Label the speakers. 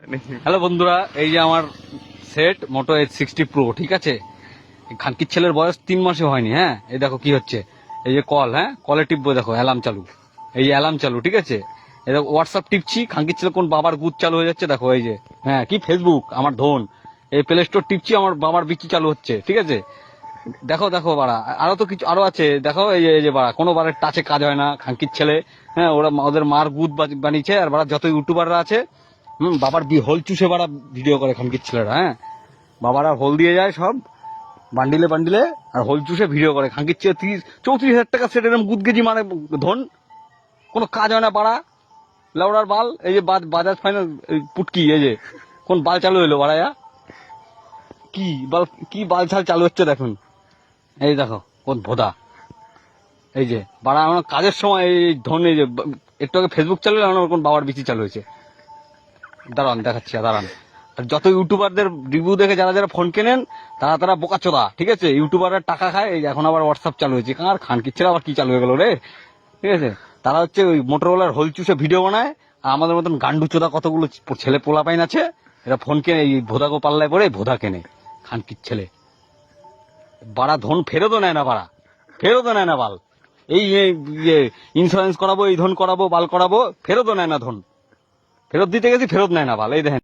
Speaker 1: Hello বন্ধুরা, এই যে আমার সেট মোটো H60 Pro, ঠিক আছে। খানকির ছেলের বয়স 3 মাসে হয়নি। হ্যাঁ, এই দেখো কি হচ্ছে, এই যে কল, হ্যাঁ কলে টিপবো, দেখো অ্যালার্ম চালু, এই যে অ্যালার্ম চালু, ঠিক আছে। এই দেখো হোয়াটসঅ্যাপ টিপছি, খানকির ছেলে কোন বাবার গুদ চালু হয়ে যাচ্ছে, দেখো এই যে, হ্যাঁ কি ফেসবুক আমার ধন, এই প্লে স্টোর টিপছি, আমার বাবার বিচি চালু হচ্ছে, ঠিক আছে। দেখো দেখো বাড়া, আরো তো কিছু আরো আছে, দেখো এই যে বাড়া কোনো বারের টাচে কাজ হয় না খানকির ছেলে। হ্যাঁ, ওরা ওদের মার গুদ বানিয়েছে, আর বাড়া যত ইউটিউবাররা আছে, বাবার হোল চুষে বাড়া ভিডিও করে খানকির ছেলেরা। হ্যাঁ, বাবারা হোল দিয়ে যায় সব বান্ডিলে বান্ডিলে, আর হোল চুষে ভিডিও করে খানকির ছেলে। 34,000 টাকা সেট এরকম গুদ গেজি মানে ধন, কোনো কাজ হয় না পাড়া লাউড়ার বাল। এই যে বাজাজ ফাইন্যান্স পুটকি, এই যে কোন বাল চালু হলো বাড়ায়া, কি বাল ছাল চালু হচ্ছে দেখুন, এই দেখো কোন ভোদা। এই যে বাড়া আমার কাজের সময় এই ধন, এই যে একটু আগে ফেসবুক চালু হলো, আমার কোন বাবার বিচি চালু হয়েছে। দাঁড়ান দেখাচ্ছি, দাঁড়ান। আর যত ইউটিউবারদের রিভিউ দেখে যারা যারা ফোন কেনেন, তারা বোকাচোদা, ঠিক আছে। ইউটিউবাররা টাকা খায়, এই এখন আবার হোয়াটসঅ্যাপ চালু হয়েছে, কার খানকির ছেলে আবার কি চালু হয়ে গেল রে, ঠিক আছে। তারা হচ্ছে ওই মোটরওয়ালার হোল চুষে ভিডিও বানায়, আর আমাদের মতন গান্ডুচোদা কতগুলো ছেলে পোলাপাইন আছে, এরা ফোন কেনে, এই ভোদাগো পাল্লায় পড়ে ভোদা কেনে খানকির ছেলে। বাড়া ধন ফেরতও নেয় না, বাড়া ফেরতও নেয় না বাল। এই ইন্স্যুরেন্স করাবো, এই ধন করাবো, বাল করাবো, ফেরতও নেয় না ধন। ফেরত দিতে গেছি, ফেরত নেয় না বাল। এই দেখেন।